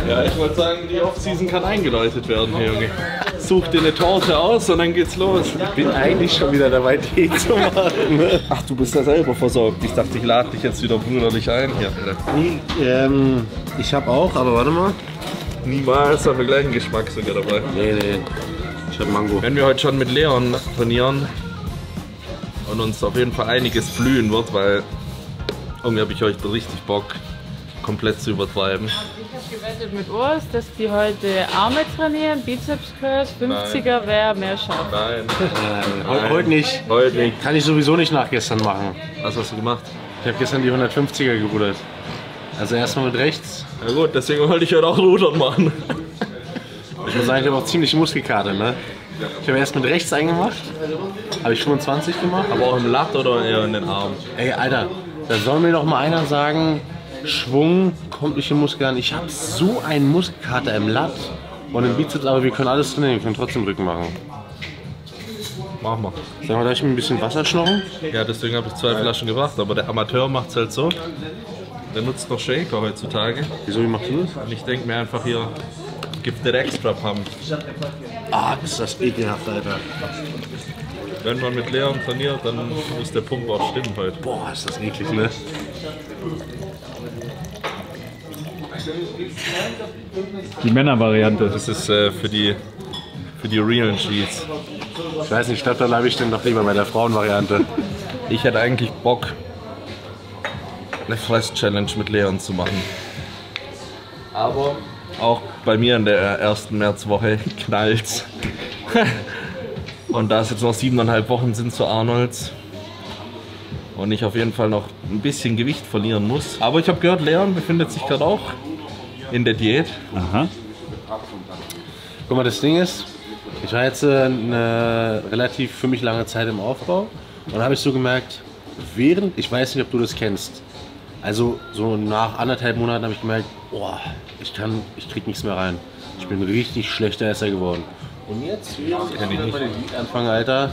Ja, ich wollte sagen, die Off-Season kann eingeläutet werden, hier, Junge. Such dir eine Torte aus und dann geht's los. Ich bin eigentlich schon wieder dabei, Tee zu machen. Ne? Ach, du bist ja selber versorgt. Ich dachte, ich lade dich jetzt wieder brüderlich ein. Hier, Nee, ich hab auch, aber warte mal. niemals haben wir gleichen Geschmack sogar dabei. Nee. Ich hab Mango. Wenn wir heute schon mit Leon trainieren und uns auf jeden Fall einiges blühen wird, weil irgendwie habe ich heute richtig Bock, komplett zu übertreiben. Ich habe gewettet mit Urs, dass die heute Arme trainieren, Bizeps Curls, 50er wäre mehr schaffen. Nein. Heute nicht. Heute nicht. Kann ich sowieso nicht nach gestern machen. Was hast du gemacht? Ich habe gestern die 150er gerudert. Also erstmal mit rechts. Ja gut, deswegen wollte ich heute auch Rudern machen. Ich muss sagen, ich habe auch ziemlich Muskelkater, ne? Ich habe erst mit rechts eingemacht, habe ich 25 gemacht. Aber auch im Lat oder eher in den Arm? Ey, Alter, da soll mir doch mal einer sagen, Schwung kommt nicht im Muskel an. Ich habe so einen Muskelkater im Lat und im Bizeps, aber wir können alles trainieren, wir können trotzdem Rücken machen. Mach mal. Sag mal, darf ich mir ein bisschen Wasser schnorren? Ja, deswegen habe ich 2 Flaschen gebracht, aber der Amateur macht es halt so. Der nutzt noch Shaker heutzutage. Wieso, wie machst du das? Und ich denke mir einfach hier, gibt der extra Pump. Ah, ist das ekelhaft, Alter. Wenn man mit Leon trainiert, dann muss der Pump auch stimmen heute. Boah, ist das eklig, ne? Die Männervariante. Das ist für die realen Sheets. Ich weiß nicht, ich glaube, da bleibe ich denn doch lieber bei der Frauenvariante. Ich hätte eigentlich Bock, eine Fress-Challenge mit Leon zu machen. Aber auch bei mir in der ersten Märzwoche knallt's. Und da es jetzt noch 7,5 Wochen sind zu Arnolds und ich auf jeden Fall noch ein bisschen Gewicht verlieren muss. Aber ich habe gehört, Leon befindet sich gerade auch in der Diät. Aha. Guck mal, das Ding ist, ich war jetzt eine relativ für mich lange Zeit im Aufbau und habe ich so gemerkt, ich weiß nicht, ob du das kennst, also so nach 1,5 Monaten habe ich gemerkt, boah, ich krieg nichts mehr rein. Ich bin ein richtig schlechter Esser geworden. Und jetzt wieder bei der Diät anfangen, Alter.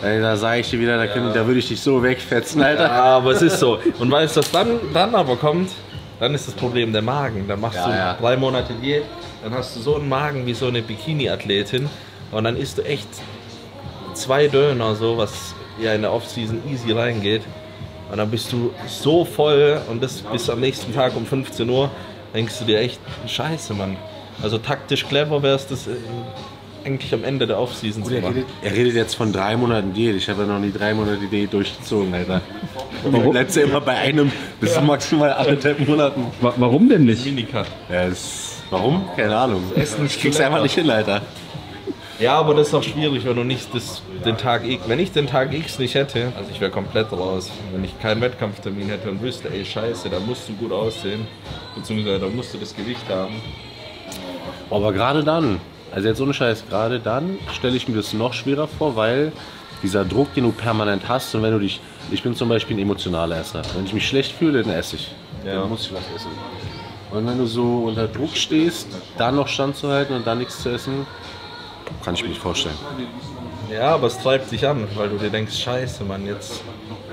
Ey, da sage ich dir wieder, da würde ich dich so wegfetzen, Alter. Ja, aber es ist so. Und weißt du, was dann aber kommt? Dann ist das Problem der Magen. Dann machst du 3 Monate Diät, dann hast du so einen Magen wie so eine Bikini-Athletin und dann isst du echt 2 Döner, so was ja in der Off-Season easy reingeht. Und dann bist du so voll und das bis am nächsten Tag um 15 Uhr, denkst du dir echt, scheiße, Mann. Also taktisch clever wäre es das eigentlich am Ende der Off-Season zu machen. Er redet jetzt von 3 Monaten Diät. Ich habe ja noch nie 3 Monate Diät durchgezogen, Alter. Warum? Bleibst du immer bei einem bis maximal 1,5 Monaten. Warum denn nicht? Minicut. Ja, warum? Keine Ahnung. Ich krieg's einfach nicht hin, Alter. Ja, aber das ist auch schwierig, wenn du nicht den Tag X, wenn ich den Tag X nicht hätte, also ich wäre komplett raus, wenn ich keinen Wettkampftermin hätte und wüsste, ey scheiße, da musst du gut aussehen, beziehungsweise da musst du das Gewicht haben. Aber gerade dann, also jetzt ohne Scheiß, gerade dann stelle ich mir das noch schwerer vor, weil dieser Druck, den du permanent hast und wenn du dich, ich bin zum Beispiel ein emotionaler Esser, wenn ich mich schlecht fühle, dann esse ich, dann muss ich was essen. Und wenn du so unter Druck stehst, dann noch standzuhalten und dann nichts zu essen, kann ich mir nicht vorstellen. Ja, aber es treibt dich an, weil du dir denkst, scheiße Mann,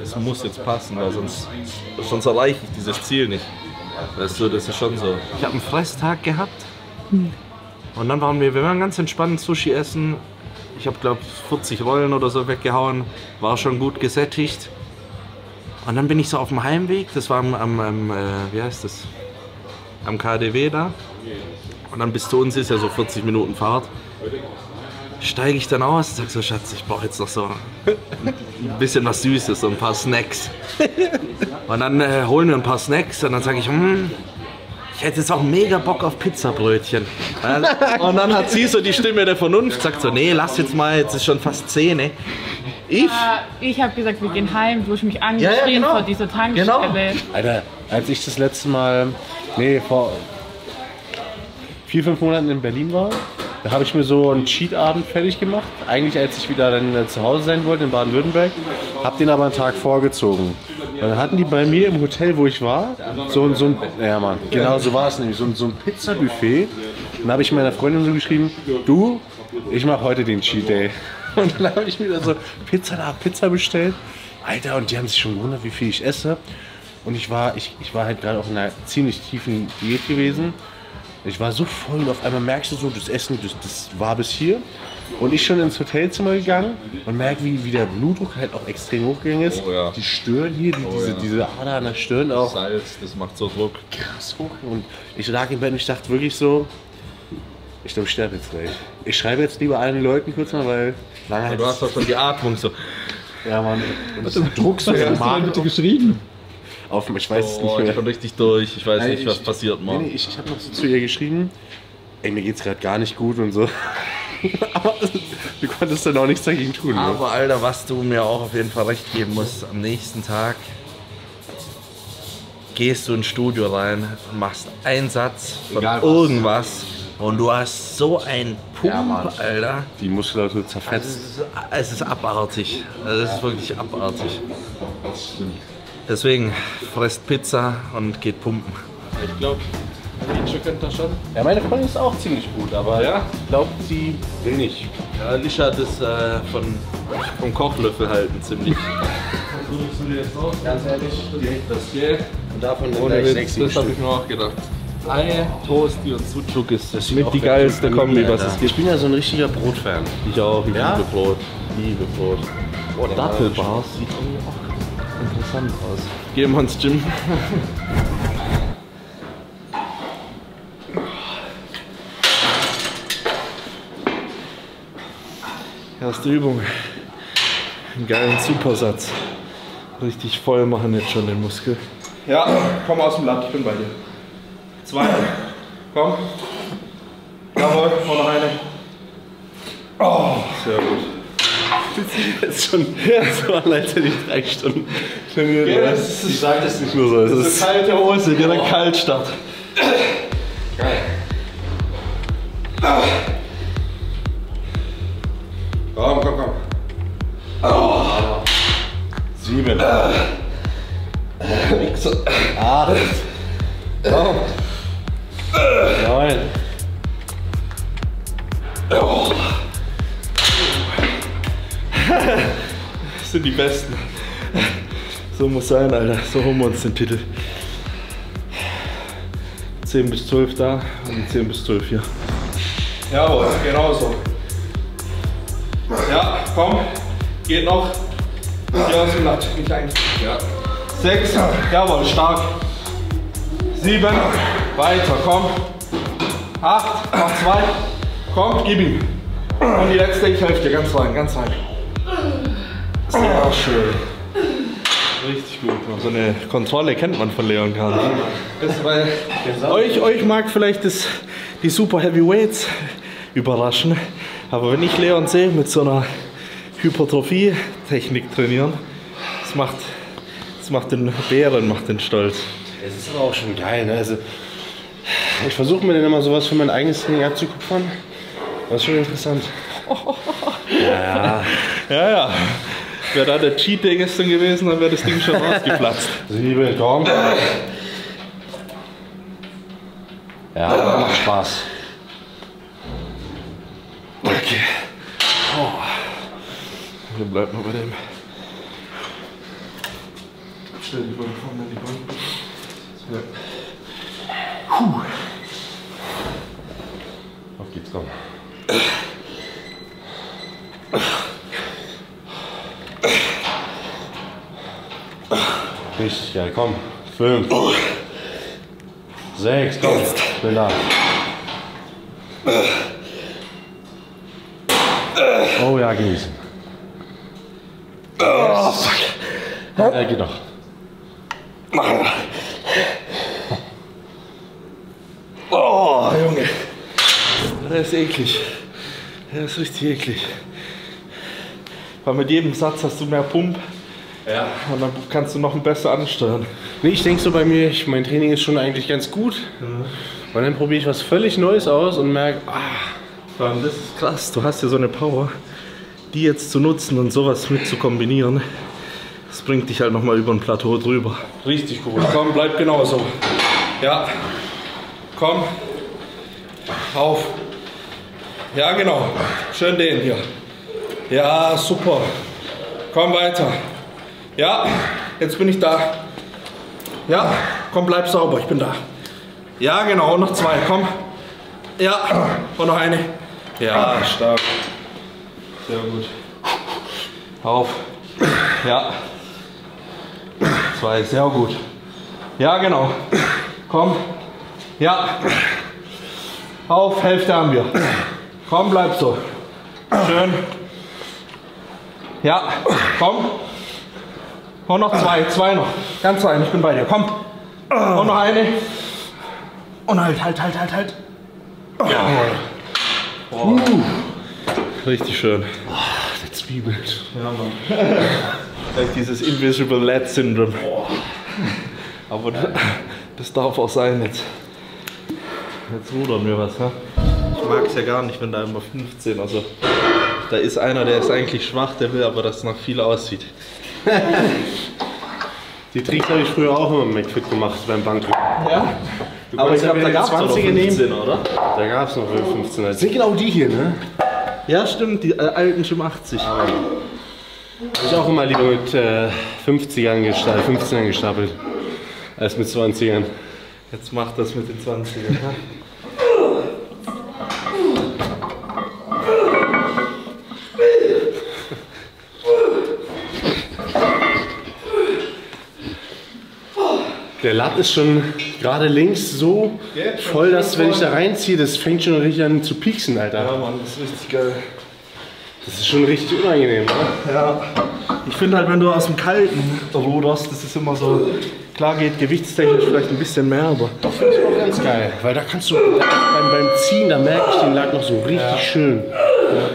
es muss jetzt passen, weil sonst erreiche ich dieses Ziel nicht. Weißt du, das ist schon so. Ich habe einen Fresstag gehabt und dann waren wir waren ganz entspannt Sushi essen. Ich habe glaube 40 Rollen oder so weggehauen, war schon gut gesättigt. Und dann bin ich so auf dem Heimweg, das war wie heißt das? Am KaDeWe da. Und dann bis zu uns ist ja so 40 Minuten Fahrt. Steige ich dann aus und sage so, Schatz, ich brauche jetzt noch so ein bisschen was Süßes, so ein paar Snacks. Und dann holen wir ein paar Snacks und dann sage ich, ich hätte jetzt auch mega Bock auf Pizzabrötchen. Und dann hat sie so die Stimme der Vernunft, sagt so, nee, lass jetzt mal, jetzt ist schon fast 10. Ich habe gesagt, wir gehen heim, du hast mich angeschrien vor dieser Tankstelle. Genau. Alter, als ich das letzte Mal, vor 4-5 Monaten in Berlin war, da habe ich mir so einen Cheat-Abend fertig gemacht. Eigentlich als ich wieder dann zu Hause sein wollte in Baden-Württemberg, habe den aber einen Tag vorgezogen. Und dann hatten die bei mir im Hotel, wo ich war, so ein, ja Mann, genau so war es nämlich, so ein Pizza-Buffet. Und dann habe ich meiner Freundin so geschrieben, du, ich mache heute den Cheat Day. Und dann habe ich mir da so Pizza nach Pizza bestellt. Alter, und die haben sich schon gewundert, wie viel ich esse. Und ich war halt gerade auf einer ziemlich tiefen Diät gewesen. Ich war so voll und auf einmal merkst du so, das Essen, das war bis hier. Und ich schon ins Hotelzimmer gegangen und merke, wie der Blutdruck halt auch extrem hochgegangen ist. Oh ja. Die Stirn hier, diese Ader an der Stirn auch Salz, das macht so Druck. krass hoch. Und ich lag im Bett und ich dachte wirklich so, ich glaube, ich sterbe jetzt gleich. Ich schreibe jetzt lieber allen Leuten kurz mal, weil lange halt. Du hast doch schon die Atmung so. Ja, Mann. Und das Druck so im Magen. Bitte geschrieben. Ich weiß es nicht Ich mehr. bin richtig durch. Ich weiß Nein, nicht, was passiert, Mann. Nee, ich habe noch so zu ihr geschrieben, ey, mir geht's gerade gar nicht gut und so. Aber du konntest dann auch nichts dagegen tun. Ne? Aber Alter, was du mir auch auf jeden Fall recht geben musst, am nächsten Tag gehst du ins Studio rein und machst einen Satz von Egal was. irgendwas und du hast so einen Pump, Ja, Mann. Alter. Die Muskulatur zerfetzt. Es ist abartig. Also es ist wirklich abartig. Deswegen fresst Pizza und geht pumpen. Ich glaube, Alicia könnte das schon. Ja, meine Freundin ist auch ziemlich gut, aber Ja? glaubt, sie will nicht. Ja, Alicia hat das vom Kochlöffel halten ziemlich. Versuchst du dir jetzt auch? Ganz ehrlich, Das hier. und davon Ohne Witz, das habe ich mir auch gedacht. Ei, Toasti und Sucuk ist mit die geilste Kombi, was es Ich gibt. bin ja so ein richtiger Brotfan. Ich auch, ich Ja? liebe Brot. Liebe Brot. Oh, Dattelbars sieht irgendwie auch interessant aus. Gehen wir ins Gym. Erste Übung. Einen geilen Supersatz. Richtig voll machen jetzt schon den Muskel. Ja, komm aus dem Land, ich bin bei dir. 2. Komm. Jawohl, vorne eine. Oh, sehr gut. Jetzt schon so an, als hätte ich 3 Stunden trainiert. Ja, Ich sage das nicht nur so. Es Das ist ist kalte Hose, direkt Kaltstart. Komm, komm, komm. 7. 8. Komm. 9. Das sind die Besten. So muss sein, Alter. So holen wir uns den Titel. 10 bis 12 da und 10 bis 12 hier. Jawohl, genau so. Ja, komm. Geht noch. Hier aus dem Latt. Nicht eigentlich. Ja. 6. Jawohl, stark. 7. Weiter, komm. 8. Noch 2. Komm, gib ihm. Und die letzte, ich helfe dir ganz rein, ganz rein. Sehr schön. Richtig gut. So eine Kontrolle kennt man von Leon gar nicht. Das, weil euch mag vielleicht die Super Heavyweights überraschen, aber wenn ich Leon sehe mit so einer Hypertrophie-Technik trainieren, das macht den Bären, macht den stolz. Es ist aber auch schon geil, ne? Also, ich versuche mir dann immer sowas für mein eigenes Training abzukupfern. Das ist schon interessant. Ja. Ja, ja. Wäre da der Cheat Day gestern gewesen, dann wäre das Ding schon rausgeplatzt. 7, komm. Ja, macht Spaß. Okay. Oh. Hier bleibt mal bei dem. Stell die Bank vorne, die Bank. Ja. Puh. Auf geht's, komm. Richtig geil, komm. 5. 6, komm. Ich bin da. Oh ja, genießen. Oh, fuck. Ja, geht noch. Oh, Junge. Der ist eklig. Der ist richtig eklig. Weil mit jedem Satz hast du mehr Pump. Ja. Und dann kannst du noch besser ansteuern. Nee, ich denke so bei mir, mein Training ist schon eigentlich ganz gut. Und dann probiere ich was völlig Neues aus und merke, Das ist krass. Du hast ja so eine Power, die jetzt zu nutzen und sowas mit zu kombinieren. Das bringt dich halt nochmal über ein Plateau drüber. richtig cool. Komm, bleib genauso. Ja. Komm. Auf. Ja, genau. Schön den hier. Ja, super. Komm weiter. Ja, jetzt bin ich da. Ja, komm, bleib sauber, ich bin da. Ja, genau, und noch 2, komm. Ja, und noch eine. Ja, stark. Sehr gut. Auf. Ja. 2, sehr gut. Ja, genau. Komm. Ja. Auf, Hälfte haben wir. Komm, bleib so. Schön. Ja, komm. Und noch 2 noch. Ganz rein, ich bin bei dir. Komm. Und noch eine. Und halt. Ja. Richtig schön. Der zwiebelt. Ja, Mann. Vielleicht dieses Invisible Lad Syndrome. Aber das darf auch sein jetzt. Jetzt rudern wir was, ne? Ich mag es ja gar nicht, wenn da immer 15, also da ist einer, der ist eigentlich schwach, der will aber, dass es nach viel aussieht. Die Tricks habe ich früher auch immer im McFit gemacht beim Bankdrücken. Ja? Du Aber ich konntest glaube, da gab es noch 20er 15, oder? Da gab es noch 15. Das sind genau die hier, ne? Ja, stimmt, die alten Gym 80. Habe ich auch immer lieber mit 50ern gestapelt, 15ern gestapelt, als mit 20ern. Jetzt macht das mit den 20ern. Ne? Der Lat ist schon gerade links so voll, dass wenn ich da reinziehe, das fängt schon richtig an zu pieksen, Alter. Ja, Mann, das ist richtig geil. Das ist schon richtig unangenehm, ne? Ja, ich finde halt, wenn du aus dem Kalten ruderst, das ist immer so, klar geht gewichtstechnisch vielleicht ein bisschen mehr, aber Das finde ich auch ganz geil, weil da kannst du beim Ziehen, da merke ich den Lat noch so richtig schön. Ja.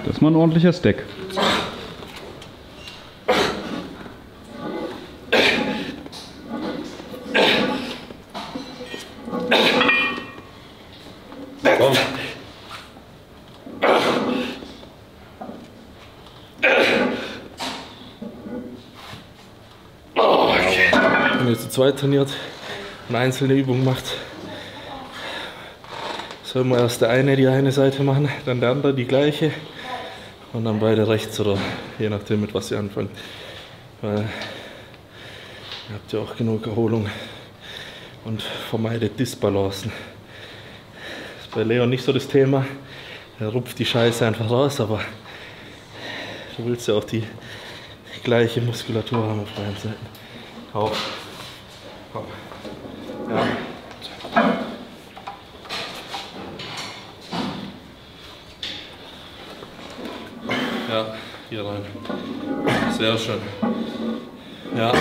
Das ist mal ein ordentlicher Stack. wenn ihr zu zweit trainiert und einzelne Übungen macht, soll man erst der eine die eine Seite machen, dann der andere die gleiche und dann beide rechts oder je nachdem mit was ihr anfangt. Weil ihr habt ja auch genug Erholung und vermeidet Disbalancen. Das ist bei Leon nicht so das Thema. Er rupft die Scheiße einfach raus, aber du willst ja auch die gleiche Muskulatur haben auf beiden Seiten. Auf. Komm. Ja. Ja, hier rein. Sehr schön. Ja.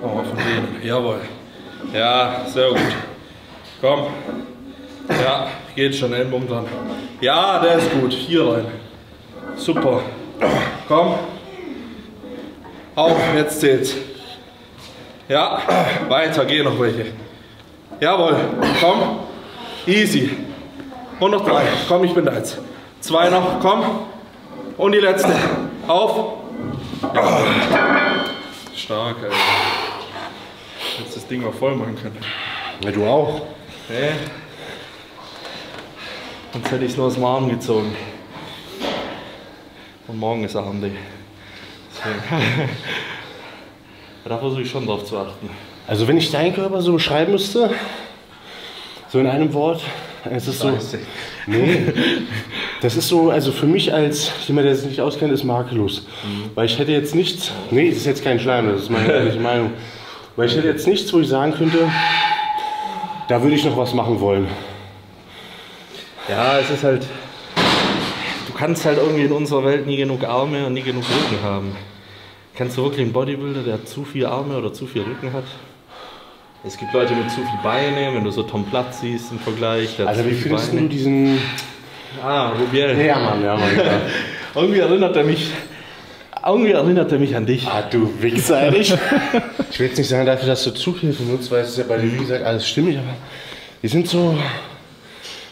Machen wir von denen. Jawohl. Ja, sehr gut. Komm. Ja, geht schon, Ellenbogen dran. Ja, der ist gut. Hier rein. Super. Komm. Auf, jetzt zählt's. Ja, weiter, geh noch welche. Jawohl, komm. Easy. Und noch 3. Komm, ich bin da jetzt. 2 noch, komm. Und die letzte. Auf. Ja. Stark, ey. Jetzt das Ding mal voll machen können. Ja, du auch. Nee. Sonst hätte ich es nur aus dem Arm gezogen. Und morgen ist Arm-Day. Deswegen. Da versuche ich schon drauf zu achten. Also wenn ich deinen Körper so beschreiben müsste, so in einem Wort, es ist so. Nee, das ist so, also für mich als jemand, der sich nicht auskennt, ist makellos. Weil ich hätte jetzt nichts, nee, das ist jetzt kein Schleim, das ist meine ehrliche Meinung. Weil ich hätte jetzt nichts, wo ich sagen könnte, da würde ich noch was machen wollen. Ja, es ist halt, du kannst halt irgendwie in unserer Welt nie genug Arme und nie genug Rücken haben. Kennst du wirklich einen Bodybuilder, der zu viel Arme oder zu viel Rücken hat? Es gibt Leute mit zu viel Beine, wenn du so Tom Platz siehst im Vergleich. Der Also wie findest du diesen... Rubiel. Ja Mann, ja. Irgendwie erinnert er mich an dich. Ah, du Wichser, ehrlich. Ich will jetzt nicht sagen dafür, dass du Zughilfe nutzt, weil es ist ja bei dir, wie gesagt, alles stimmig, aber die sind so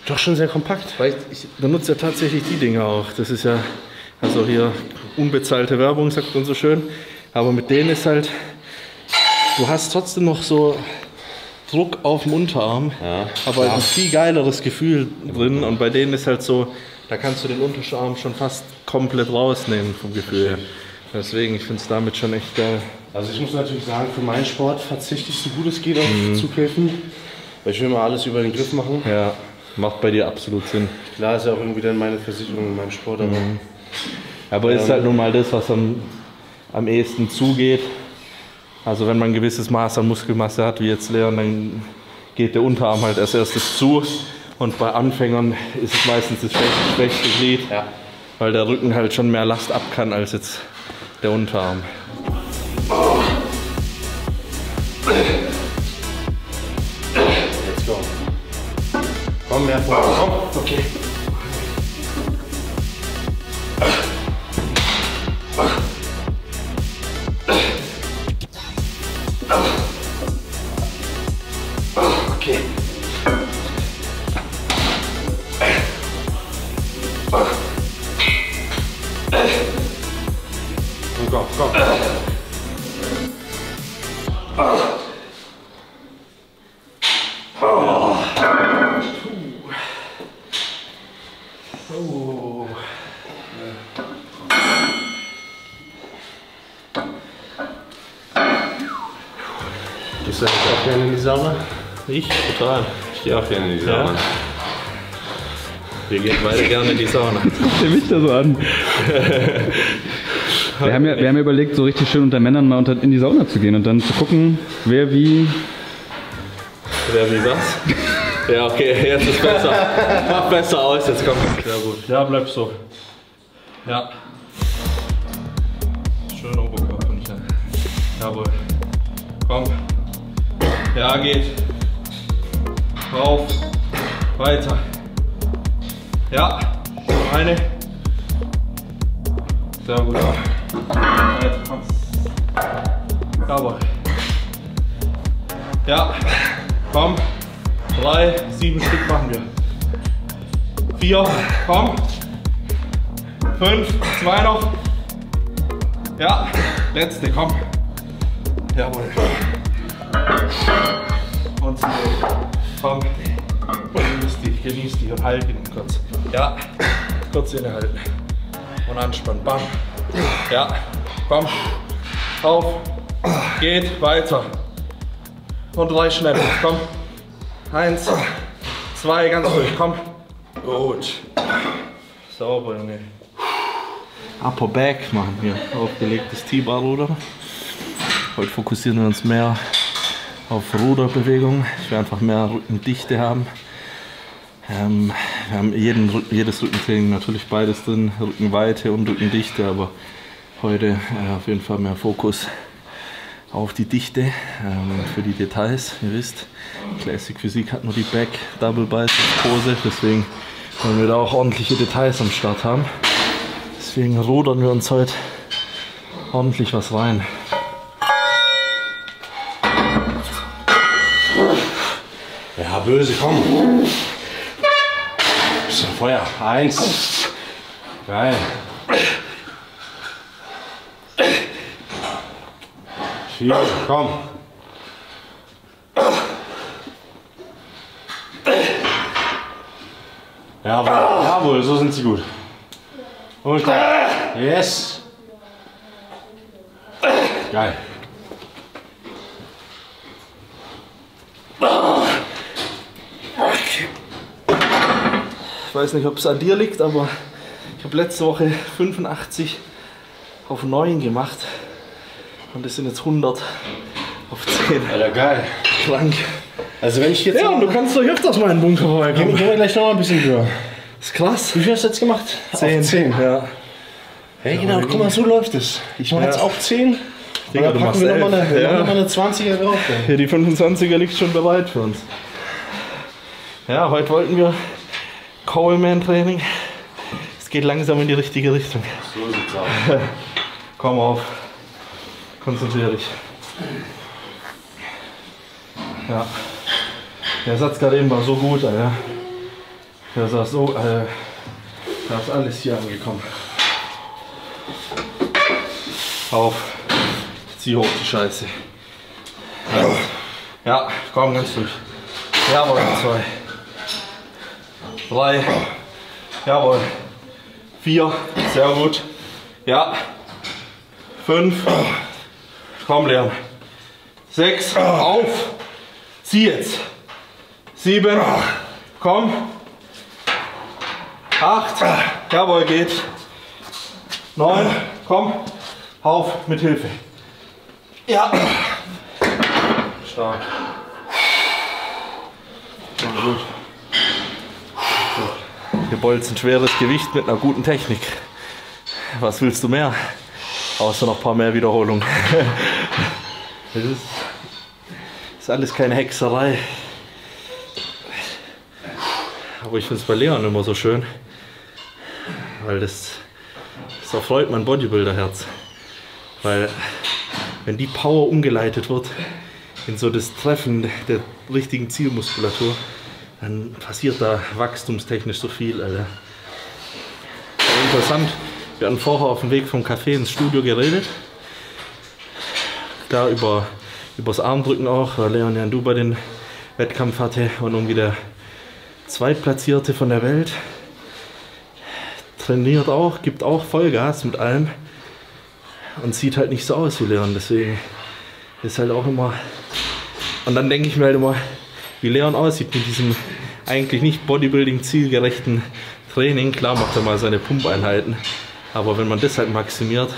doch schon sehr kompakt. Ich benutze ja tatsächlich die Dinge auch. Das ist ja, also hier unbezahlte Werbung, sagt man so schön. Aber mit denen ist halt, du hast trotzdem noch so Druck auf dem Unterarm, Ja. aber ein viel geileres Gefühl drin. Und bei denen ist halt so, da kannst du den Unterarm schon fast komplett rausnehmen vom Gefühl her. Deswegen, ich finde es damit schon echt geil. Also ich muss natürlich sagen, für meinen Sport verzichte ich so gut es geht auf Zughilfen. Weil ich will mal alles über den Griff machen. Ja, macht bei dir absolut Sinn. Klar ist ja auch irgendwie dann meine Versicherung in meinem Sport, aber Aber ist halt nun mal das, was am ehesten zugeht. Also wenn man ein gewisses Maß an Muskelmasse hat, wie jetzt Leon, dann geht der Unterarm halt als erstes zu. Und bei Anfängern ist es meistens das schwächste Glied, ja. weil der Rücken halt schon mehr Last ab kann als jetzt der Unterarm. Let's go. Komm, mehr vor. Komm. Okay. Okay. Komm, komm. Gehst du eigentlich auch gerne in die Sauna? Ich? Total. Ich gehe auch gerne in die Sauna. Ja. Wir gehen beide gerne in die Sauna. Guck dir mich da so an. Wir haben ja überlegt, so richtig schön unter Männern mal in die Sauna zu gehen und dann zu gucken, wer wie. Wer wie was? Ja, okay, jetzt ist besser. Mach besser aus, jetzt kommt. Sehr gut. Ja, bleib so. Ja. Schön Oberkörper nicht an. Jawohl. Komm. Ja, geht. Rauf. Weiter. Ja. Noch eine. Sehr gut. Weiter, komm. Jawohl. Ja. Komm. 3, 7 Stück machen wir. 4, komm. 5, 2 noch. Ja, letzte, komm. Jawohl. Und zurück. Komm. Genieß die und halt ihn kurz. Ja, kurz innehalten. Und anspannen. Bam. Ja, komm. Auf. Geht weiter. Und 3 schnell. Komm. 1, 2, ganz ruhig. Komm. Gut. Sauber, Junge. Upper Back machen wir. Aufgelegtes T-Bar-Ruder. Heute fokussieren wir uns mehr auf Ruderbewegungen. Ich will einfach mehr Rückendichte haben. Wir haben jedes Rückentraining natürlich beides drin, Rückenweite und Rückendichte, aber heute auf jeden Fall mehr Fokus auf die Dichte für die Details. Ihr wisst, Classic Physik hat nur die Back Double Bicep Pose, deswegen wollen wir da auch ordentliche Details am Start haben. Deswegen rudern wir uns heute ordentlich was rein. Ja, böse, komm. Bisschen Feuer. 1. Geil. 4, komm. Jawohl, jawohl, so sind sie gut. Und yes. Geil. Ich weiß nicht, ob es an dir liegt, aber ich habe letzte Woche 85 auf 9 gemacht und das sind jetzt 100 auf 10. Alter, geil. Krank. Also wenn ich jetzt... Ja, und du kannst doch öfters mal in den Bunker vorbeikommen. Gehen wir gleich noch mal ein bisschen höher. Das ist krass. Wie viel hast du jetzt gemacht? 10. Auf 10. Ja. Hey, genau, guck mal, so läuft es. Ich mache jetzt auch 10. Digga, und du dann machst packen wir nochmal 11. eine, Ja. noch mal eine 20er drauf. Dann. Hier, die 25er liegt schon bereit für uns. Ja, heute wollten wir Coleman-Training. Es geht langsam in die richtige Richtung. So sieht's aus. Komm auf. Konzentriere dich. Ja. Der Satz gerade eben war so gut, Alter. Der saß so, da ist alles hier angekommen. Auf. Ich zieh hoch die Scheiße. Ja. Ja, komm, ganz durch. Jawohl, 2. 3. Jawohl. 4. Sehr gut. Ja. 5. Komm, Leon. 6. Auf. Zieh jetzt. 7. Komm. 8. Jawohl, geht. 9. Komm. Auf mit Hilfe. Ja. Stark. Gut. Wir bolzen schweres Gewicht mit einer guten Technik. Was willst du mehr? Außer noch ein paar mehr Wiederholungen. Das ist alles keine Hexerei. Aber ich finde es bei Leon immer so schön, weil das erfreut mein Bodybuilder-Herz. Weil wenn die Power umgeleitet wird in so das Treffen der richtigen Zielmuskulatur, dann passiert da wachstumstechnisch so viel, Alter. Interessant, wir hatten vorher auf dem Weg vom Café ins Studio geredet. Da übers Armdrücken auch, weil Leon ja in Dubai den Wettkampf hatte und irgendwie der Zweitplatzierte von der Welt. Trainiert auch, gibt auch Vollgas mit allem und sieht halt nicht so aus wie Leon, deswegen ist halt auch immer... Und dann denke ich mir halt immer, wie Leon aussieht mit diesem eigentlich nicht Bodybuilding zielgerechten Training. Klar macht er mal seine Pumpeinheiten, aber wenn man das halt maximiert,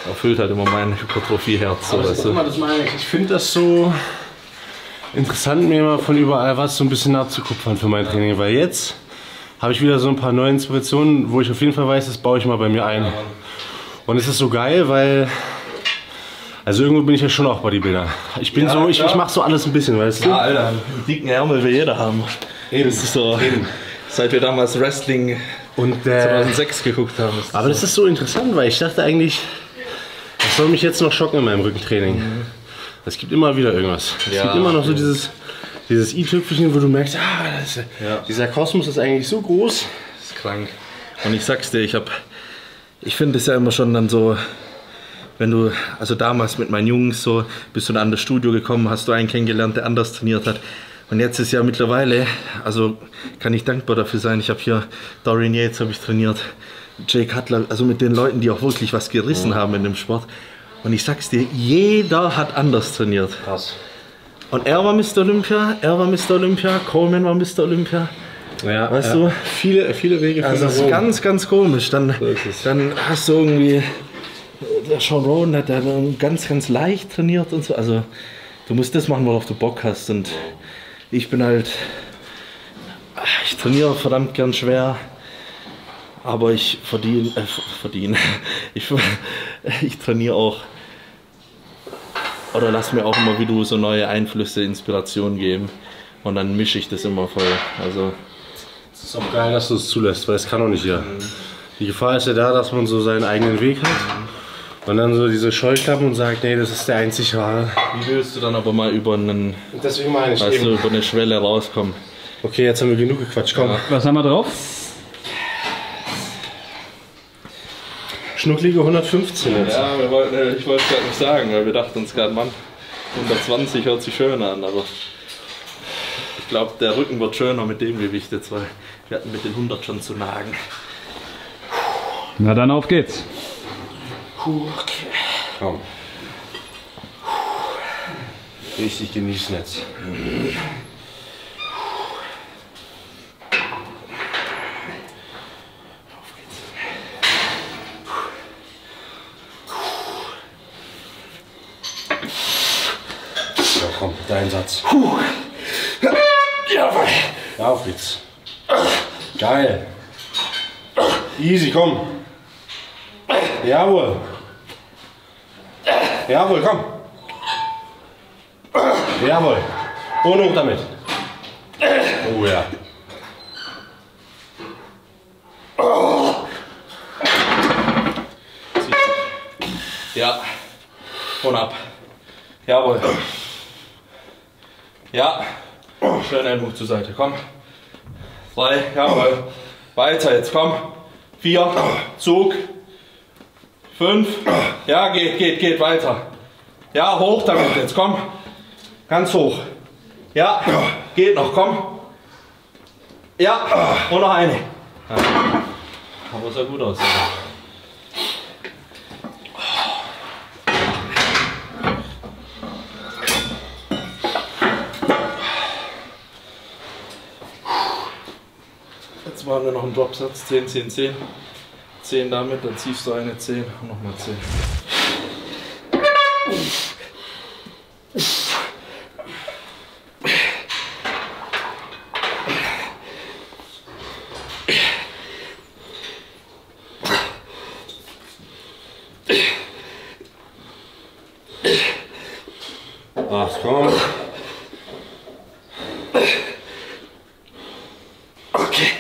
erfüllt halt immer mein Hypertrophie-Herz. So, weißt du? Ich finde das so interessant, mir immer von überall was so ein bisschen nachzukupfern für mein Training, weil jetzt habe ich wieder so ein paar neue Inspirationen, wo ich auf jeden Fall weiß, das baue ich mal bei mir ein. Und es ist so geil, weil, also irgendwo bin ich ja schon auch Bodybuilder. Ich bin so, ich mache so alles ein bisschen, weißt du? Ja, Alter, einen dicken Ärmel will jeder haben. Eben. Das ist so, seit wir damals Wrestling und 2006 geguckt haben. Aber das ist so interessant, weil ich dachte eigentlich, das soll mich jetzt noch schocken in meinem Rückentraining. Es gibt immer wieder irgendwas. Es gibt immer noch so dieses i-Tüpfelchen, wo du merkst, dieser Kosmos ist eigentlich so groß. Das ist krank. Und ich sag's dir, ich finde es ja immer schon dann so, wenn du, also damals mit meinen Jungs so, bist du dann an das Studio gekommen, hast du einen kennengelernt, der anders trainiert hat. Und jetzt ist ja mittlerweile, also kann ich dankbar dafür sein, ich habe hier Dorian Yates habe ich trainiert, Jay Cutler, also mit den Leuten, die auch wirklich was gerissen haben in dem Sport. Und ich sag's dir, jeder hat anders trainiert. Krass. Und er war Mr. Olympia, Coleman war Mr. Olympia. Ja, weißt du? Viele Wege von Also das ist ganz, ganz komisch. Dann hast du irgendwie, der Sean Rowan, der hat dann ganz, ganz leicht trainiert und so. Also du musst das machen, worauf du Bock hast. Und ich bin halt, ich trainiere verdammt gern schwer, aber ich verdiene. Ich trainiere auch, oder lass mir auch immer wie du so neue Einflüsse, Inspiration geben. Und dann mische ich das immer voll. Also es ist auch geil, dass du es zulässt, weil es kann auch nicht jeder. Die Gefahr ist ja da, dass man so seinen eigenen Weg hat und dann so diese Scheuklappen und sagt, nee, das ist der einzig wahre. Wie willst du dann aber mal über einen, deswegen meine ich weißt du, über eine Schwelle rauskommen? Okay, jetzt haben wir genug gequatscht, komm. Ja. Was haben wir drauf? Schnucklige 115 jetzt. Ja, ich wollte es gerade nicht sagen, weil wir dachten uns gerade, Mann, 120 hört sich schöner an, aber ich glaube, der Rücken wird schöner mit dem Gewicht jetzt, weil wir hatten mit den 100 schon zu nagen. Na dann auf geht's. Okay. Komm. Richtig genießen jetzt. So, komm, dein Satz. Jawohl. Ja, auf geht's. Geil. Easy, komm. Jawohl. Jawohl, komm. Jawohl. Und hoch damit. Oh ja. Ja. Und ab. Jawohl. Ja. Schön Ellbogen zur Seite. Komm. 3. Jawohl. Weiter jetzt. Komm. 4. Zug. 5. Ja, geht weiter. Ja, hoch damit jetzt. Komm. Ganz hoch. Ja, geht noch, komm. Ja, und noch eine. Ja. Aber sah gut aus. Jetzt machen wir noch einen Dropsatz, 10, 10, 10. 10 damit, dann ziehst du eine 10 und nochmal 10. Ach komm. Okay.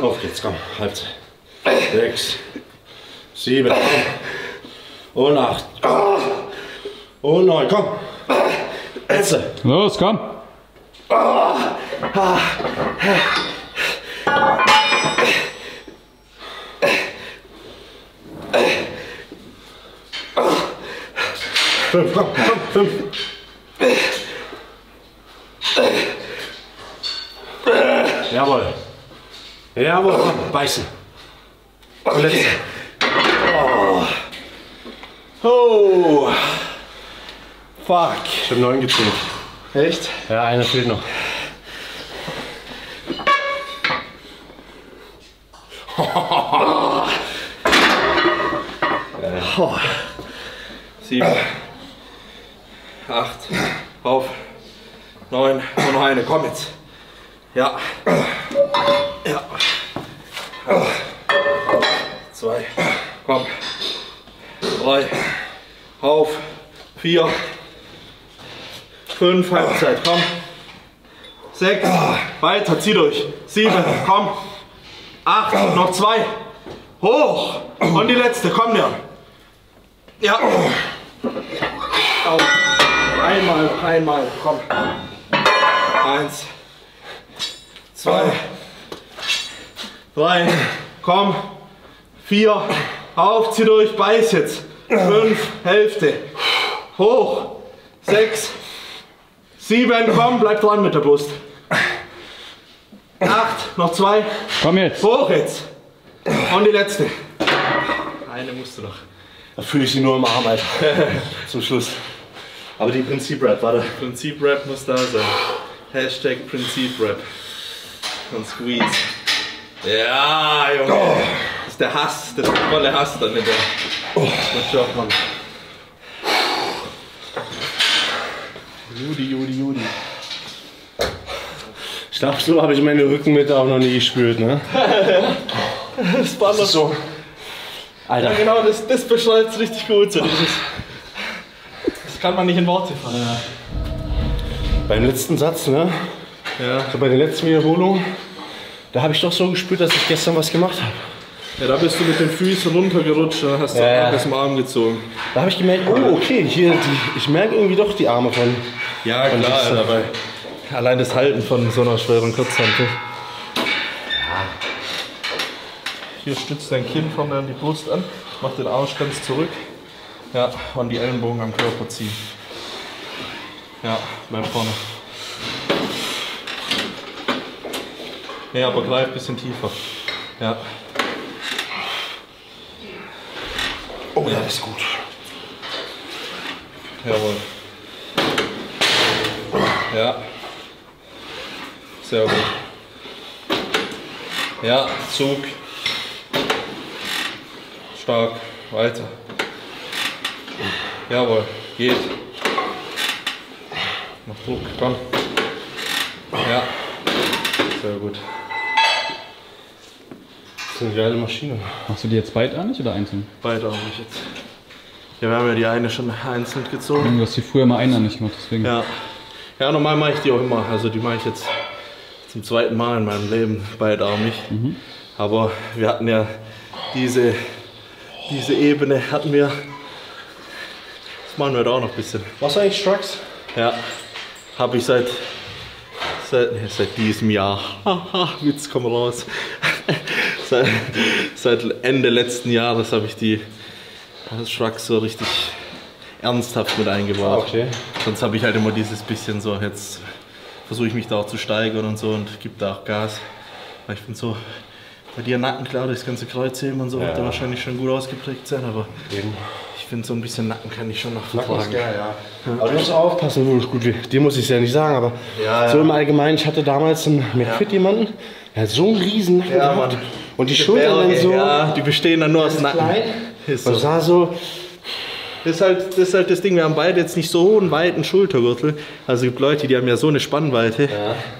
Auf geht's, komm. Halbzeit. 6, 7, und 8. Und 9, komm. Jetzt. Los, komm. Fünf, komm, 5. Jawohl. Jawohl, komm, beißen. Und letzte. Oh. Fuck. Ich habe 9 gezählt. Echt? Ja, einer fehlt noch. Oh. 7, 8, auf, 9 und noch eine, komm jetzt. Ja. Ja. 2, komm. 3, auf, 4, 5, Halbzeit, komm. 6, weiter, zieh durch. 7, komm. 8, noch 2. Hoch. Und die letzte, komm Leon. Ja. Auf. Einmal, komm. 1, 2, 3, komm. 4, auf, zieh durch, beiß jetzt. 5, Hälfte. Hoch. 6, 7, komm, bleib dran mit der Brust. 8, noch 2. Komm jetzt. Hoch jetzt. Und die letzte. Eine musst du noch. Da fühle ich sie nur im Arm, Alter. Zum Schluss. Aber die Prinzip-Rap, warte. Prinzip-Rap muss da sein. Hashtag Prinzip-Rap. Und Squeeze. Ja, Junge. Oh. Das ist der Hass, das ist der volle Hass dann mit der. Gut Job, Mann. Judy. Ich glaube, so habe ich meine Rückenmitte auch noch nie gespürt, ne? Das war noch so. Alter. Ja, genau, das beschreibt es richtig gut. So dieses, das kann man nicht in Worte fassen. Ja. Beim letzten Satz, ne? Ja. So bei der letzten Wiederholung, da habe ich doch so gespürt, dass ich gestern was gemacht habe. Ja, da bist du mit den Füßen runtergerutscht und hast du aus dem Arm gezogen. Da habe ich gemerkt, oh okay, hier, ich merke irgendwie doch die Arme von. Ja, von klar, Alter, dabei. Allein das Halten von so einer schweren Kurzhantel. Hier stützt dein Kinn vorne an die Brust an, mach den Arsch ganz zurück. Ja, und die Ellenbogen am Körper ziehen. Ja, bleib vorne. Ja, aber greif ein bisschen tiefer. Ja. Oh ja, das ist gut. Jawohl. Ja. Sehr gut. Ja, Zug. Stark. Weiter. Jawohl. Geht. Mach Druck. Komm. Ja. Sehr gut. Das ist eine geile Maschine. Machst du die jetzt beidarmig oder einzeln? Beidarmig jetzt. Ja, wir haben ja die eine schon einzeln gezogen. Du hast die früher mal einarmig gemacht, deswegen. Ja. Ja, normal mache ich die auch immer. Also die mache ich jetzt zum zweiten Mal in meinem Leben beidarmig. Aber wir hatten ja diese Ebene hatten wir. Das machen wir heute auch noch ein bisschen. Was eigentlich Strux? Ja. Habe ich seit diesem Jahr. Haha, Witz, komm raus. seit Ende letzten Jahres habe ich die Shrugs so richtig ernsthaft mit eingebaut. Okay. Sonst habe ich halt immer dieses bisschen so, jetzt versuche ich mich da auch zu steigern und so und gebe da auch Gas. Weil ich bin so, bei dir Nacken, klar, das ganze Kreuzheben und so wird da wahrscheinlich schon gut ausgeprägt sein, aber ich finde so ein bisschen Nacken kann ich schon noch vertragen. Aber du musst aufpassen, gut, dir muss ich es ja nicht sagen, aber so im Allgemeinen, ich hatte damals einen McFit jemanden, der hat so einen riesen Nacken gehabt. Mann. Und die Schultern dann so. Ja, die bestehen dann nur aus Nacken. Ist Und so. sah so. Das ist halt das Ding, wir haben beide jetzt nicht so einen weiten Schultergürtel. Also es gibt Leute, die haben ja so eine Spannweite,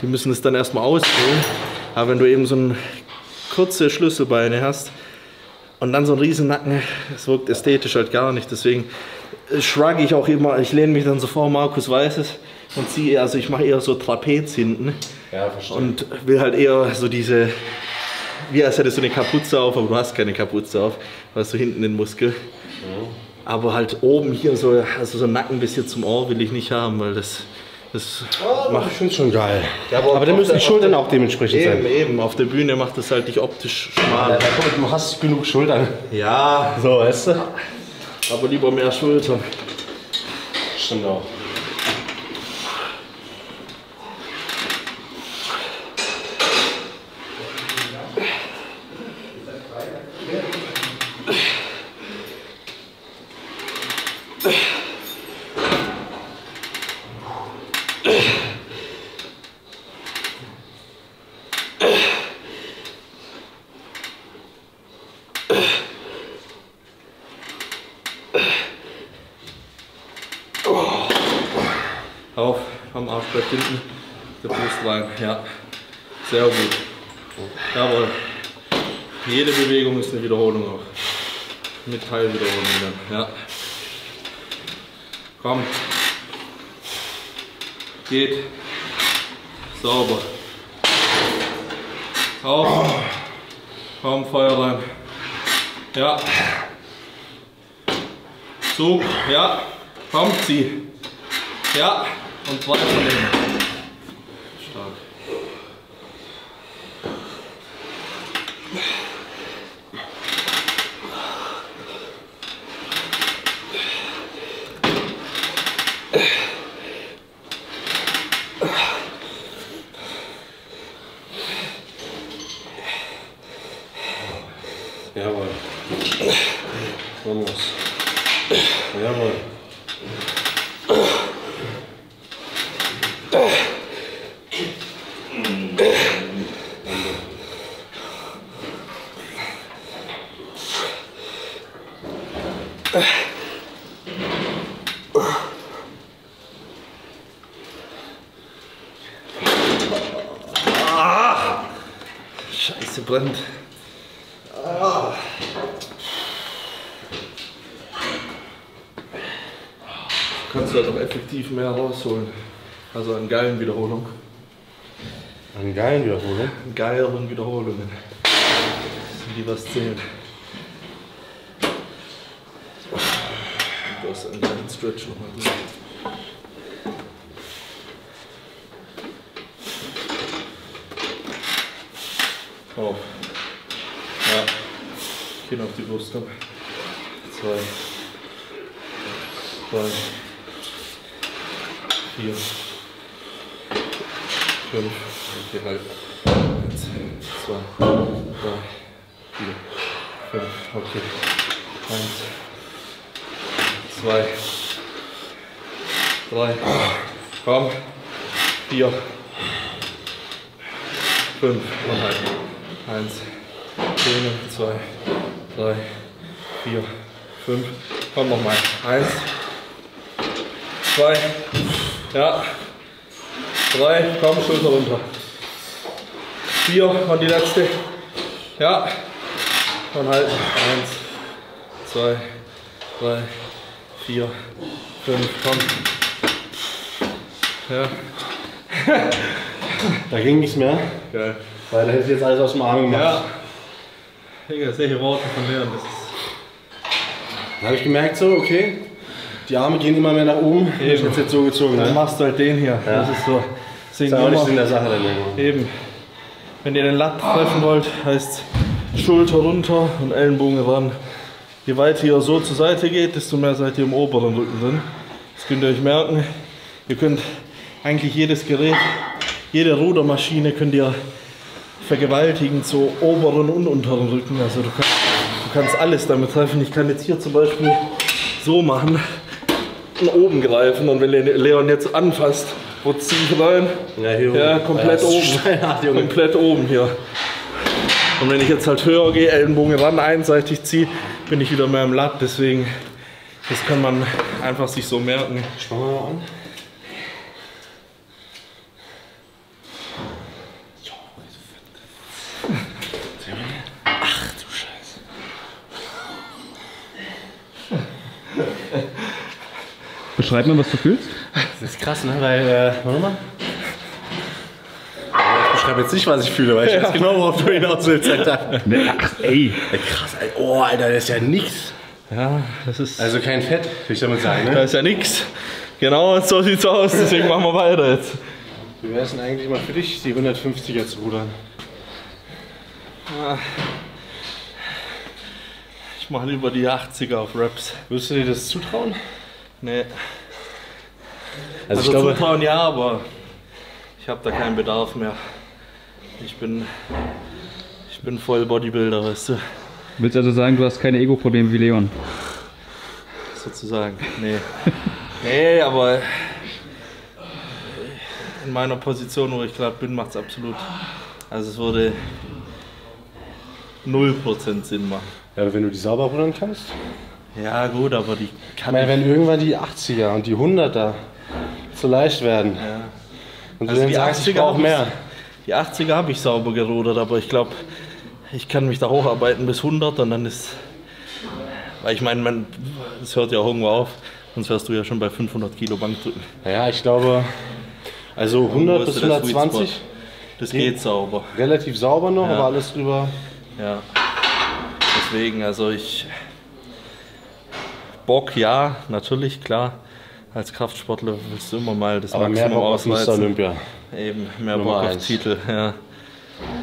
die müssen es dann erstmal ausfüllen. Aber wenn du eben so ein kurze Schlüsselbeine hast und dann so einen riesen Nacken, das wirkt ästhetisch halt gar nicht. Deswegen shrugge ich auch immer, ich lehne mich dann so vor, Markus weiß es, und ziehe, also ich mache eher so Trapez hinten. Ja, verstehe. Und will halt eher so diese, wie als hättest du eine Kapuze auf, aber du hast keine Kapuze auf, weil du hinten den Muskel. Aber halt oben hier so, also so Nacken bis hier zum Ohr will ich nicht haben, weil das macht. Ich finde es schon geil. Ja, aber dann müssen die Schultern auch dementsprechend sein. Eben, auf der Bühne macht das halt dich optisch schmal. Ja, komm, du hast genug Schultern. Ja, So, weißt du? aber lieber mehr Schultern. Stimmt auch. Auf, am Arschbrett hinten, der Brust rein, ja, sehr gut. Jawohl, jede Bewegung ist eine Wiederholung auch, mit Teilwiederholung dann, ja. Komm, geht, sauber, auf, komm, Feuer rein, ja, Zug, ja, komm, zieh, ja. Und weiternehmen. Stark. Jawohl. Vamos. Jawohl. Scheiße, brennt. Kannst du halt auch effektiv mehr rausholen. Also an geilen Wiederholungen. An geilen Wiederholungen. An geileren Wiederholungen. Die was zählt. Du hast einen geilen Stretch nochmal drin. Auf. Ja. Kinn auf die Brust kommen. 2, 3, 4, 5. Okay, halt. 1, 2, 3, 4, 5. Okay. 1, 2, 3. Komm. 4, 5. Und halt. 1, 2, 3, 4, 5. Komm nochmal. 1, 2, ja. 3, komm, Schulter runter. 4 und die letzte. Ja. Und halt. 1, 2, 3, 4, 5, komm. Ja. Da ging nichts mehr, Geil. weil da hätte ich jetzt alles aus dem Arm gemacht. Ja. Digga, solche Worte von Leon, das ist. Da habe ich gemerkt so, okay, die Arme gehen immer mehr nach oben. Ich hätte jetzt so gezogen. Dann Ne? machst du halt den hier. Ja. Das ist so. Das ist auch nicht in der Sache dann irgendwo. Eben. Wenn ihr den Lat treffen wollt, heißt Schulter runter und Ellenbogen ran. Je weiter ihr so zur Seite geht, desto mehr seid ihr im oberen Rücken drin. Das könnt ihr euch merken. Ihr könnt eigentlich jedes Gerät, jede Rudermaschine könnt ihr vergewaltigen zu oberen und unteren Rücken. Also du kannst alles damit treffen. Ich kann jetzt hier zum Beispiel so machen und oben greifen. Und wenn Leon jetzt anfasst, wo ziehe ich rein? Ja, komplett oben. Komplett oben hier. Und wenn ich jetzt halt höher gehe, Ellenbogen ran, einseitig ziehe, bin ich wieder mehr im Lat. Deswegen, das kann man einfach sich so merken. Schauen wir mal an. Ach du Scheiße. Beschreib mal, was du fühlst. Das ist krass, ne? Weil, warte mal. Ich beschreibe jetzt nicht, was ich fühle, weil ich weiß genau, worauf du hinaus willst, Alter. Ach, ey. Krass, Alter. Oh, Alter, das ist ja nix. Ja, das ist. Also kein Fett, will ich damit sagen, Da ne? ist ja nix. Genau, so sieht's aus. Deswegen machen wir weiter jetzt. Wie wäre es denn eigentlich mal für dich, die 150er zu rudern? Ich mache lieber die 80er auf Reps. Würdest du dir das zutrauen? Nee. Also ich Also glaube, zutrauen ja, aber ich habe da keinen Bedarf mehr. Ich bin voll Bodybuilder, weißt du, Willst also sagen, du hast keine Ego-Probleme wie Leon? sozusagen. Nee. Nee, aber in meiner Position, wo ich gerade bin, macht es absolut. Also es würde 0% Sinn machen. ja, wenn du die sauber rudern kannst. Ja gut, aber die Ich kann meine, ich. wenn irgendwann die 80er und die 100er zu leicht werden Ja. und du Also dann die sagst, ich 80er brauche hab ich- mehr. Die 80er habe ich sauber gerudert, aber ich glaube, ich kann mich da hocharbeiten bis 100 und dann ist. Weil ich meine, das hört ja auch irgendwo auf, sonst wärst du ja schon bei 500 Kilo Bankdrücken. Naja, ich glaube, also 100 Wo bis ist der Sweet 120 Spot? Das geht sauber. relativ sauber noch, Ja. aber alles drüber. Ja. Deswegen, also ich. Bock, ja, natürlich, klar. Als Kraftsportler willst du immer mal das Aber mehr Maximum Bock auf Mr. ausreizen. Olympia. Eben, mehr Nummer Bock auf 1. Titel, ja.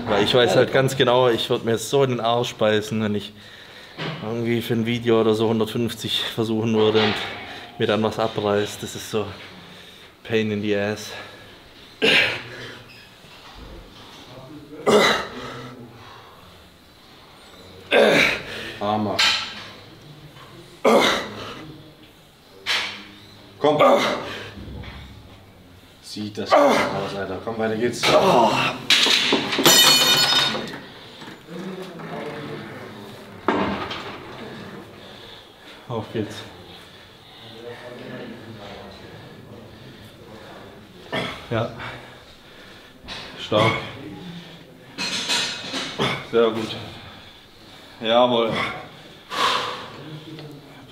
Weil ich weiß halt ganz genau, ich würde mir so in den Arsch beißen, wenn ich irgendwie für ein Video oder so 150 versuchen würde und mir dann was abreißt. Das ist so Pain in the ass. Hammer. Komm. Sieht das gut aus, Alter. Komm, weiter geht's. Auf geht's. Ja. Stark. Sehr gut. Jawohl.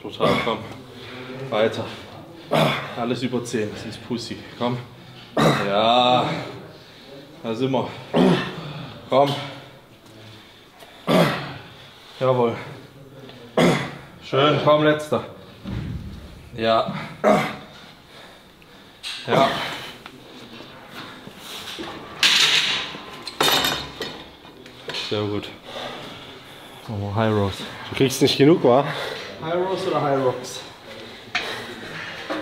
Brutal, komm. Weiter. Alles über 10, das ist Pussy. Komm. Ja. Da sind wir. Komm. Jawohl. Schön, komm, letzter. Ja. Ja. Sehr gut. Oh, High Rows. Du kriegst nicht genug, wa? High Rows oder High Rocks?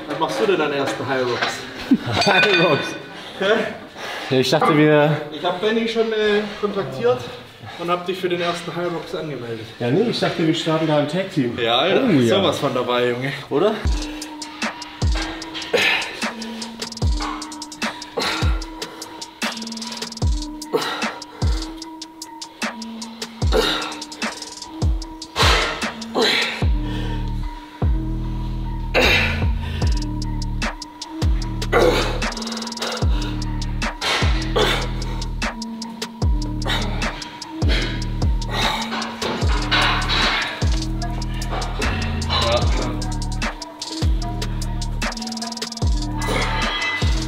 Was machst du denn an ersten High Rocks? High Rocks. Ja, ich dachte, wir. Ich habe Benny schon kontaktiert und habe dich für den ersten High Rocks angemeldet. Ja, nee, ich dachte, wir starten da im Tag-Team. Ja, Alter, Oh, ja. sowas von dabei, Junge. Oder?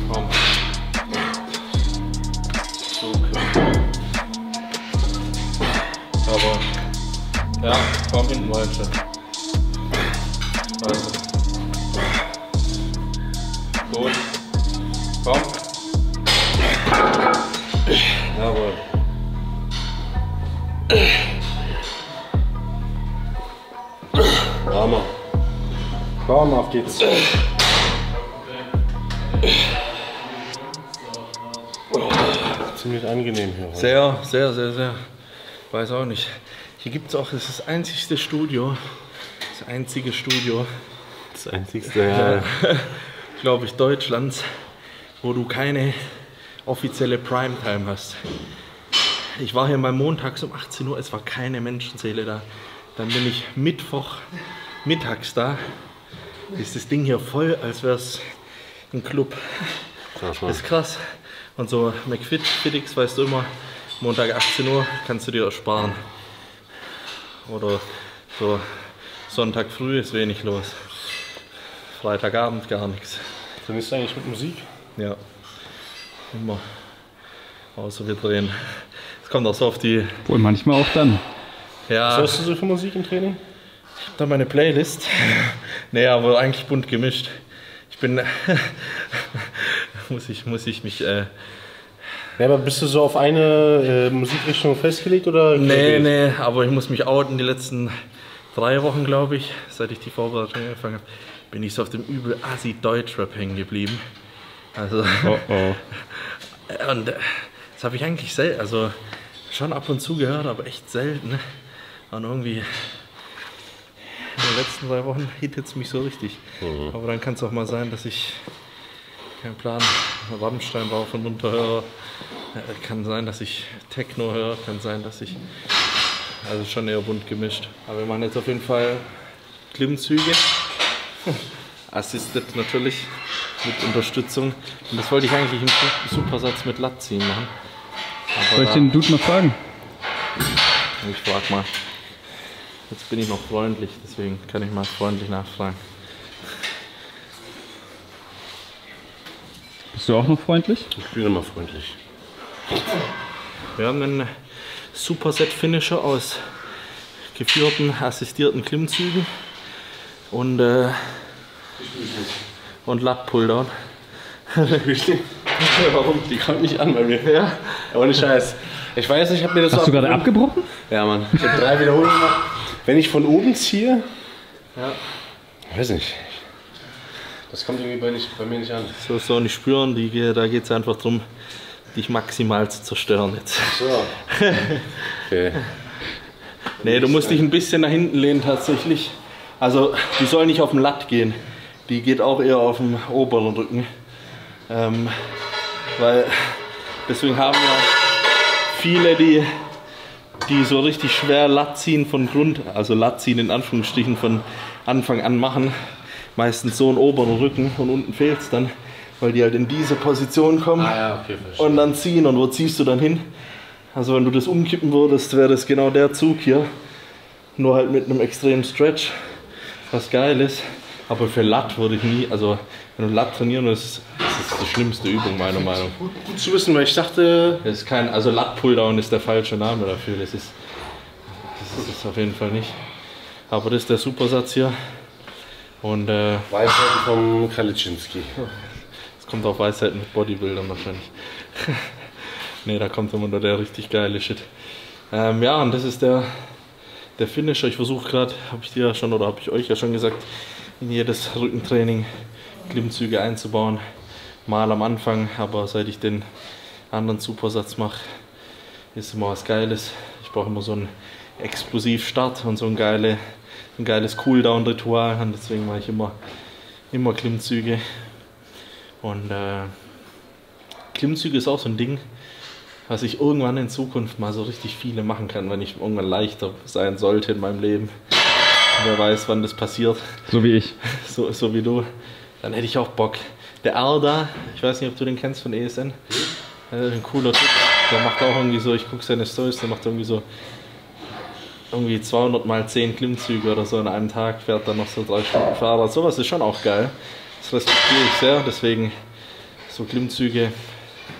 Komm. Zug. Aber. Ja, komm hinten weiter. Also. Gut. Komm. Jawohl. Hammer. Komm, auf geht's. Ziemlich angenehm hier. Sehr, sehr, sehr, sehr. Weiß auch nicht. Hier gibt es auch, das ist das einzigste Studio. Das einzige Studio. Das einzigste, ja. Glaube ich, Deutschlands, wo du keine offizielle Primetime hast. Ich war hier mal montags um 18 Uhr, es war keine Menschenseele da. Dann bin ich Mittwoch mittags da. Ist das Ding hier voll, als wäre es ein Club. Krass, Das ist krass. Und so McFit, weißt du immer, Montag 18 Uhr kannst du dir ersparen. Oder so Sonntag früh ist wenig los. Freitagabend gar nichts. Trainierst du eigentlich mit Musik? Ja, immer. Außer wir drehen. Es kommt auch so auf die. Wohl manchmal auch dann. Ja, Was hörst du so für Musik im Training? ich habe da meine Playlist. Nee, aber eigentlich bunt gemischt. Ich bin. muss ich mich. Ja, aber bist du so auf eine Musikrichtung festgelegt oder? Nee, aber ich muss mich outen. Die letzten 3 Wochen, glaube ich, seit ich die Vorbereitung angefangen habe, bin ich so auf dem übel Assi-Deutschrap hängen geblieben. Also. Oh. Und das habe ich eigentlich selten, also schon ab und zu gehört, aber echt selten. Und irgendwie in den letzten 3 Wochen hittet es mich so richtig. Aber dann kann es auch mal sein, dass ich keinen Plan, Rammstein rauf und runter höre. Kann sein, dass ich Techno höre, kann sein, dass ich, also schon eher bunt gemischt. Aber wir machen jetzt auf jeden Fall Klimmzüge. Assisted natürlich, mit Unterstützung. Und das wollte ich eigentlich im Supersatz mit Lat ziehen machen. Aber Soll ich den Dude mal fragen? ich frag mal. Jetzt bin ich noch freundlich, deswegen kann ich mal freundlich nachfragen. Bist du auch noch freundlich? Ich bin immer freundlich. Wir haben einen Superset-Finisher aus geführten, assistierten Klimmzügen und Lat-Pulldown. Warum? Die kommt nicht an bei mir. Ja. Ohne Scheiß. Ich weiß nicht, ich habe mir das Hast so du gerade abgebrochen? Ja, Mann. Ich habe 3 Wiederholungen gemacht. Wenn ich von oben ziehe, Ja. weiß nicht. Das kommt irgendwie bei mir nicht an. So nicht spüren, da geht es einfach darum, dich maximal zu zerstören jetzt. So. Okay. Nee, du musst dich ein bisschen nach hinten lehnen tatsächlich. Also die soll nicht auf dem Lat gehen. Die geht auch eher auf dem oberen Rücken. Weil deswegen haben ja viele, die so richtig schwer Lat ziehen von Grund, also Lat ziehen in Anführungsstrichen von Anfang an machen, meistens so einen oberen Rücken und unten fehlt es dann, weil die halt in diese Position kommen Ja, okay, verstehe. und dann ziehen. Und wo ziehst du dann hin? Also wenn du das umkippen würdest, wäre das genau der Zug hier, nur halt mit einem extremen Stretch, was geil ist. Aber für Lat würde ich nie, also wenn du Lat trainieren willst, das ist die schlimmste Übung meiner Meinung nach. Gut zu wissen, weil ich dachte, Das ist kein, also Lat-Pulldown ist der falsche Name dafür, das ist es auf jeden Fall nicht. Aber das ist der Supersatz hier und Weisheiten vom Kralitschinski. es kommt auf Weisheiten mit Bodybuildern wahrscheinlich. Ne, da kommt immer nur der richtig geile Shit. Ja, und das ist der Finisher. Ich versuche gerade, habe ich dir ja schon oder habe ich euch ja schon gesagt, in jedes Rückentraining Klimmzüge einzubauen. Mal am Anfang, aber seit ich den anderen Supersatz mache, ist immer was Geiles. Ich brauche immer so einen Explosivstart und so ein geiles Cooldown-Ritual. Und deswegen mache ich immer Klimmzüge. Und Klimmzüge ist auch so ein Ding, was ich irgendwann in Zukunft mal so richtig viele machen kann, wenn ich irgendwann leichter sein sollte in meinem Leben. Wer weiß, wann das passiert. So wie ich. So wie du. Dann hätte ich auch Bock. Der Arda, ich weiß nicht, ob du den kennst von ESN. Ein cooler Typ. Der macht auch irgendwie so, ich gucke seine Stories, der macht irgendwie so 200 mal 10 Klimmzüge oder so an einem Tag, fährt dann noch so 3 Stunden Fahrrad. Sowas ist schon auch geil. Das respektiere ich sehr, deswegen so Klimmzüge,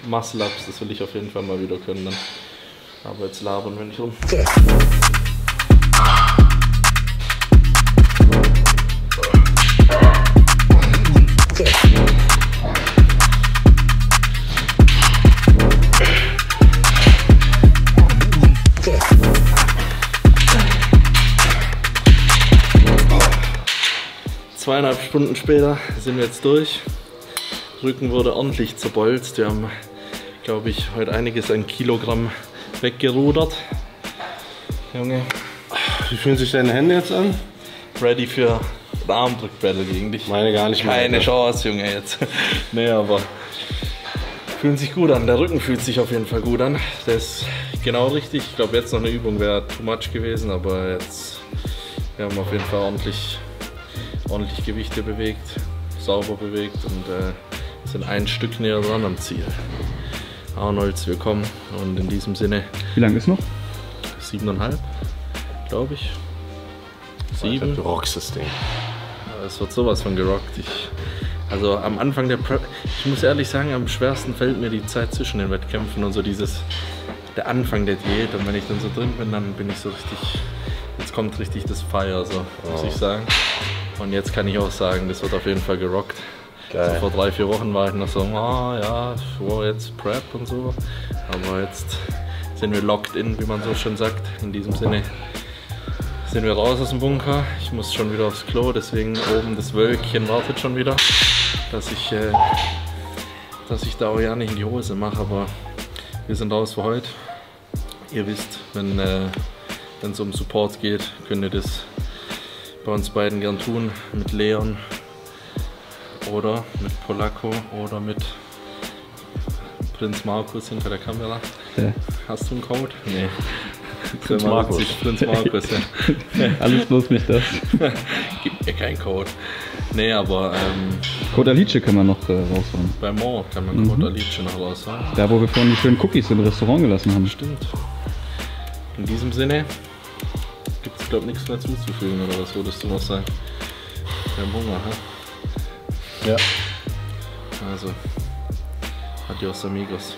Muscle-Ups, das will ich auf jeden Fall mal wieder können dann. Aber jetzt labern wir nicht rum. 2,5 Stunden später sind wir jetzt durch. Rücken wurde ordentlich zerbolzt. Wir haben, glaube ich, heute einiges an Kilogramm weggerudert. Junge, Wie fühlen sich deine Hände jetzt an? ready für ein Armdrück-Battle gegen dich. Meine gar nicht mehr. Keine Chance, Junge, jetzt. Nee, aber fühlen sich gut an. Der Rücken fühlt sich auf jeden Fall gut an. Das ist genau richtig. Ich glaube, jetzt noch eine Übung wäre too much gewesen, aber jetzt wir haben auf jeden Fall ordentlich Gewichte bewegt, sauber bewegt und sind ein Stück näher dran am Ziel. Arnolds, willkommen und in diesem Sinne. Wie lange ist noch? 7,5, glaube ich. 7. Du rockst das Ding. Es wird sowas von gerockt. Also am Anfang der Prep, ich muss ehrlich sagen, am schwersten fällt mir die Zeit zwischen den Wettkämpfen und so der Anfang der Diät. Und wenn ich dann so drin bin, dann bin ich so richtig, jetzt kommt richtig das Fire, so muss ich sagen. Und jetzt kann ich auch sagen, das wird auf jeden Fall gerockt. Geil. So vor 3-4 Wochen war ich noch so, ja, jetzt Prep und so. Aber jetzt sind wir locked in, wie man so schön sagt. In diesem Sinne sind wir raus aus dem Bunker. Ich muss schon wieder aufs Klo, deswegen oben das Wölkchen wartet schon wieder, dass ich da auch ja nicht in die Hose mache. Aber wir sind raus für heute. Ihr wisst, wenn es um Support geht, könnt ihr das bei uns beiden gern tun. Mit Leon oder mit Polacco oder mit Prinz Markus hinter der Kamera. Ja. Hast du einen Code? Nee. Prinz Markus. Prinz Markus, ja. Alles bloß nicht das. Gibt mir keinen Code. Nee, aber Code Alice kann man noch raushauen. bei Mo kann man Code Alice noch raushauen. Da, wo wir vorhin die schönen Cookies im Restaurant gelassen haben. Stimmt. In diesem Sinne gibt es, glaube ich, nichts mehr zuzufügen, oder was würdest du noch sagen? Wir haben Hunger, hä? Ja. Also, adios amigos.